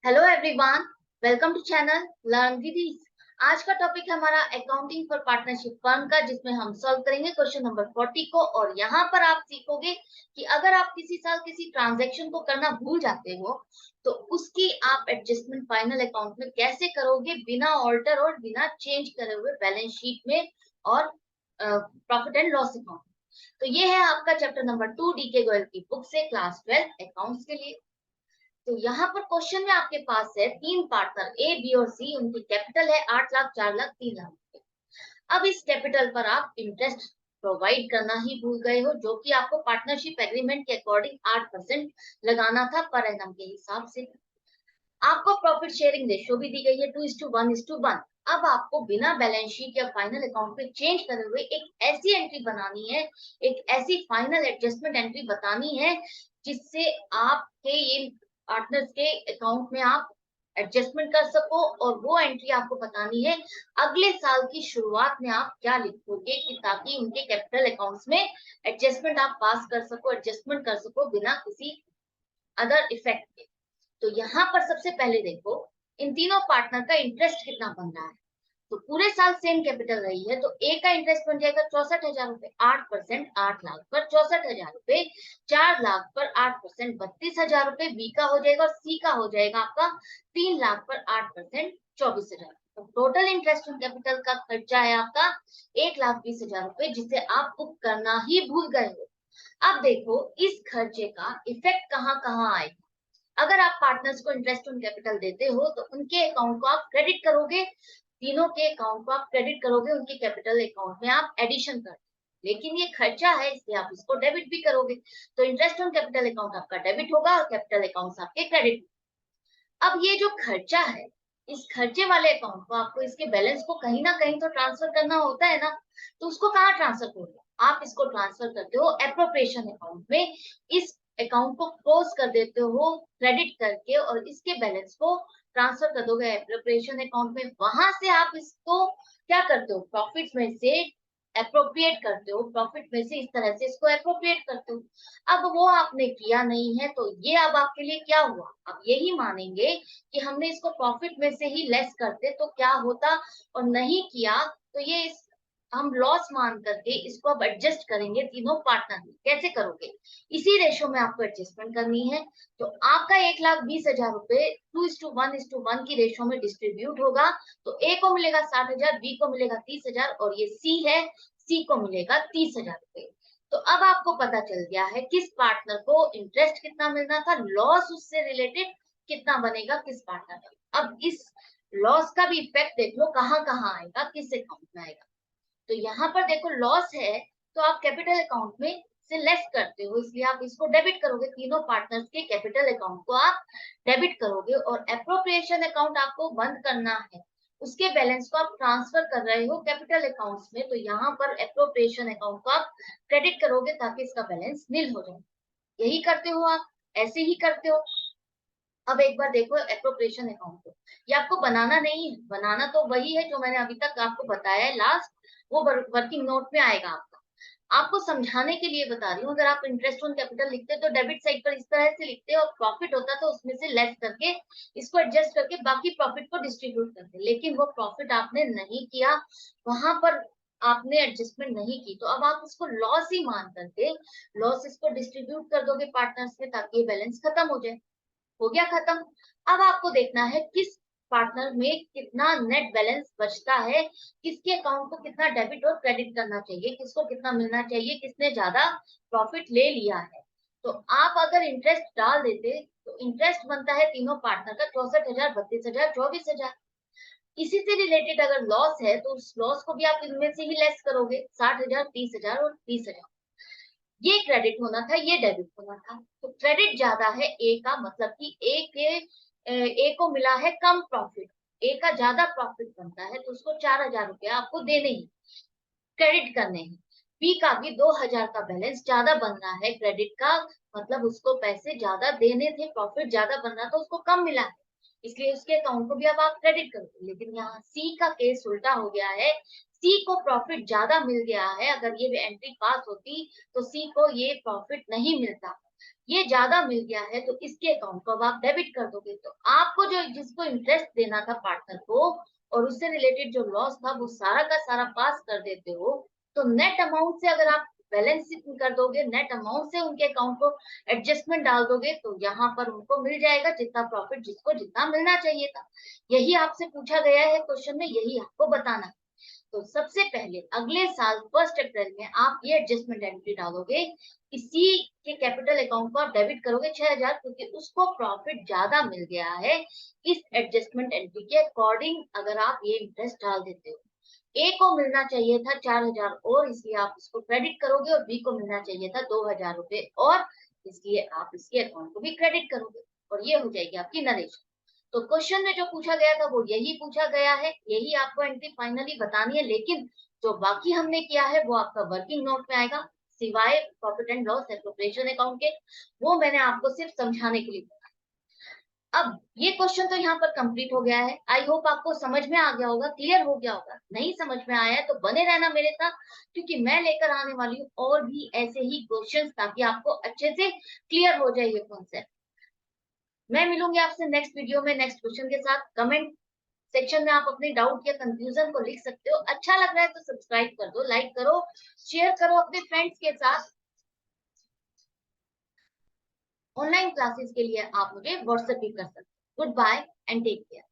Hello everyone, welcome to channel learn with ease. आज का topic है हमारा अकाउंटिंग फॉर पार्टनरशिप फर्म का, जिसमें हम सॉल्व करेंगे क्वेश्चन नंबर 40 को। और यहाँ पर आप सीखोगे कि अगर आप किसी साल किसी ट्रांजैक्शन को करना भूल जाते हो तो उसकी आप एडजस्टमेंट फाइनल अकाउंट में कैसे करोगे, बिना ऑल्टर और बिना चेंज करे हुए बैलेंस शीट में और प्रॉफिट एंड लॉस अकाउंट। तो ये है आपका चैप्टर नंबर 2 डीके गोयल की बुक से, क्लास 12 अकाउंट्स के लिए। तो यहाँ पर क्वेश्चन में आपके पास है तीन पार्टनर ए बी और सी, उनकी कैपिटल है 8 लाख, 4 लाख, 3 लाख रुपए। अब इस कैपिटल पर आप इंटरेस्ट प्रोवाइड करना ही भूल गए हो, जो कि आपको पार्टनरशिप एग्रीमेंट के अकॉर्डिंग 8% लगाना था पर एनम के हिसाब से। आपको प्रॉफिट शेयरिंग रेशियो भी दी गई है 2:1:1। अब आपको बिना बैलेंस शीट या फाइनल अकाउंट पे चेंज करे हुए एक ऐसी एंट्री बनानी है, एक ऐसी फाइनल एडजस्टमेंट एंट्री बतानी है जिससे आपके ये पार्टनर्स के अकाउंट में आप एडजस्टमेंट कर सको। और वो एंट्री आपको बतानी है अगले साल की शुरुआत में आप क्या लिखोगे, कि ताकि उनके कैपिटल अकाउंट्स में एडजस्टमेंट आप पास कर सको, एडजस्टमेंट कर सको बिना किसी अदर इफेक्ट के। तो यहाँ पर सबसे पहले देखो इन तीनों पार्टनर का इंटरेस्ट कितना बन रहा है। तो पूरे साल सेम कैपिटल रही है, तो ए का इंटरेस्ट बन जाएगा 64,000 रुपए, 8%, 8 लाख पर 64,000 रुपए, 4 लाख पर 8%, 32,000 रुपए। बी का हो जाएगा और सी का हो जाएगा आपका 3 लाख पर 8%, 24,000। तो टोटल इंटरेस्ट ऑन कैपिटल का खर्चा है आपका 1,20,000 रुपए, जिसे आप बुक करना ही भूल गए हो। अब देखो इस खर्चे का इफेक्ट कहाँ कहाँ आएगा। अगर आप पार्टनर्स को इंटरेस्ट ऑन कैपिटल देते हो तो उनके अकाउंट को आप क्रेडिट करोगे, तीनों के अकाउंट को आप क्रेडिट करोगे, उनके कैपिटल अकाउंट में आप एडिशन कर। लेकिन ये खर्चा है इसलिए आप इसको डेबिट भी करोगे। तो इंटरेस्ट ऑन कैपिटल अकाउंट आपका डेबिट होगा और कैपिटल अकाउंट आपके क्रेडिट। अब ये जो खर्चा है, इस खर्चे वाले अकाउंट को आपको इसके बैलेंस को कहीं ना कहीं तो ट्रांसफर करना होता है ना। तो उसको कहाँ ट्रांसफर करोगे? आप इसको ट्रांसफर करते हो एप्रोप्रिएशन अकाउंट में। इस अकाउंट को क्लोज कर देते हो क्रेडिट करके और इसके बैलेंस को ट्रांसफर कर दोगे एप्रोप्रिएशन अकाउंट में। वहां से आप इसको क्या करते हो, प्रॉफिट में से अप्रोप्रिएट करते हो, प्रॉफिट में से इस तरह से इसको अप्रोप्रिएट करते हो। अब वो आपने किया नहीं है, तो ये अब आपके लिए क्या हुआ? अब यही मानेंगे कि हमने इसको प्रॉफिट में से ही लेस करते तो क्या होता, और नहीं किया तो ये हम लॉस मान करके इसको अब एडजस्ट करेंगे तीनों पार्टनर में। कैसे करोगे? इसी रेशो में आपको एडजस्टमेंट करनी है। तो आपका 1,20,000 रुपए 2:1:1 की रेशो में डिस्ट्रीब्यूट होगा। तो ए को मिलेगा 60,000, बी को मिलेगा 30,000 और ये सी है, सी को मिलेगा 30,000 रुपए। तो अब आपको पता चल गया है किस पार्टनर को इंटरेस्ट कितना मिलना था, लॉस उससे रिलेटेड कितना बनेगा किस पार्टनर का। अब इस लॉस का भी इफेक्ट देख लो कहाँ कहाँ आएगा, किस अकाउंट में आएगा। तो यहाँ पर देखो लॉस है, तो आप कैपिटल अकाउंट में से लेस करते हो, इसलिए आप इसको डेबिट करोगे। तीनों पार्टनर्स के कैपिटल अकाउंट को आप डेबिट करोगे। और एप्रोप्रिएशन अकाउंट आपको बंद करना है, उसके बैलेंस को आप ट्रांसफर कर रहे हो कैपिटल अकाउंट्स में। तो यहाँ पर एप्रोप्रिएशन अकाउंट को आप क्रेडिट करोगे ताकि इसका बैलेंस नील हो जाए। यही करते हो आप, ऐसे ही करते हो। अब एक बार देखो एप्रोप्रिएशन अकाउंट को, ये आपको बनाना नहीं है, बनाना तो वही है जो मैंने अभी तक आपको बताया है लास्ट, वो वर्किंग नोट में आएगा आपका। आपको समझाने के लिए बता रही हूँ। अगर आप इंटरेस्ट ऑन कैपिटल लिखते तो डेबिट साइड पर इस तरह से लिखते और प्रॉफिट होता तो उसमें से लेस करके इसको एडजस्ट करके बाकी प्रॉफिट को डिस्ट्रीब्यूट करते, लेकिन वो प्रॉफिट आपने नहीं किया, वहां पर आपने एडजस्टमेंट नहीं की। तो अब आप इसको लॉस ही मान करके लॉस इसको डिस्ट्रीब्यूट कर दोगे पार्टनर्स में ताकि ये बैलेंस खत्म हो जाए। हो गया खत्म। अब आपको देखना है किस पार्टनर में कितना नेट बैलेंस बचता है, किसके अकाउंट को कितना डेबिट और क्रेडिट करना चाहिए, किसको कितना मिलना चाहिए, किसने ज्यादा प्रॉफिट ले लिया है। तो आप अगर इंटरेस्ट डाल देते तो इंटरेस्ट बनता है तीनों पार्टनर का 64,000, 32,000, 24,000। इसी से रिलेटेड अगर लॉस है तो उस लॉस को भी आप इनमें से ही लेस करोगे, 60,000, 30,000 और 30,000। ये क्रेडिट होना था, ये डेबिट होना था। तो क्रेडिट ज्यादा है ए का, मतलब कि ए को मिला है कम प्रॉफिट, ए का ज्यादा प्रॉफिट बनता है तो उसको 4,000 रुपया आपको देने ही क्रेडिट करने हैं। बी का भी 2,000 का बैलेंस ज्यादा बन रहा है क्रेडिट का, मतलब उसको पैसे ज्यादा देने थे, प्रॉफिट ज्यादा बन रहा था, उसको कम मिला है, इसलिए उसके अकाउंट को भी अब आप क्रेडिट करोगे। लेकिन यहाँ सी का केस उल्टा हो गया है, सी को प्रॉफिट ज्यादा मिल गया है। अगर ये एंट्री पास होती तो सी को ये प्रॉफिट नहीं मिलता। ये ज्यादा मिल गया है तो इसके अकाउंट को अब आप डेबिट कर दोगे। तो आपको जो जिसको इंटरेस्ट देना था पार्टनर को और उससे रिलेटेड जो लॉस था वो सारा का सारा पास कर देते हो। तो नेट अमाउंट से अगर आप बैलेंस कर दोगे, नेट अमाउंट से उनके अकाउंट को एडजस्टमेंट डाल दोगे तो यहाँ पर उनको मिल जाएगा जितना प्रॉफिट जिसको जितना मिलना चाहिए था। यही आपसे पूछा गया है क्वेश्चन में, यही आपको बताना है। तो सबसे पहले अगले साल 1 अप्रैल में आप ये एडजस्टमेंट एंट्री डालोगे, इसी के कैपिटल अकाउंट को आप डेबिट करोगे 6,000, क्योंकि उसको प्रॉफिट ज्यादा मिल गया है। इस एडजस्टमेंट एंट्री के अकॉर्डिंग अगर आप ये इंटरेस्ट डाल देते हो, ए को मिलना चाहिए था 4,000 और इसलिए आप इसको क्रेडिट करोगे, और बी को मिलना चाहिए था 2,000 रुपए और इसलिए आप इसके अकाउंट को भी क्रेडिट करोगे, और ये हो जाएगी आपकी नरेशन। तो क्वेश्चन में जो पूछा गया था वो यही पूछा गया है, यही आपको एंट्री फाइनली बतानी है। लेकिन जो बाकी हमने किया है वो आपका वर्किंग नोट में आएगा, सिवाय profit and loss appropriation account के, वो मैंने आपको सिर्फ समझाने के लिए बताया। अब ये क्वेश्चन तो यहाँ पर कंप्लीट हो गया है। आई होप आपको समझ में आ गया होगा, क्लियर हो गया होगा। नहीं समझ में आया है तो बने रहना मेरे साथ, क्योंकि मैं लेकर आने वाली हूँ और भी ऐसे ही क्वेश्चंस, ताकि आपको अच्छे से क्लियर हो जाए ये कॉन्सेप्ट। मैं मिलूंगी आपसे नेक्स्ट वीडियो में नेक्स्ट क्वेश्चन के साथ। कमेंट सेक्शन में आप अपने डाउट या कंफ्यूजन को लिख सकते हो। अच्छा लग रहा है तो सब्सक्राइब कर दो, लाइक करो, शेयर करो अपने फ्रेंड्स के साथ। ऑनलाइन क्लासेस के लिए आप मुझे व्हाट्सएप भी कर सकते हो। Goodbye and take care.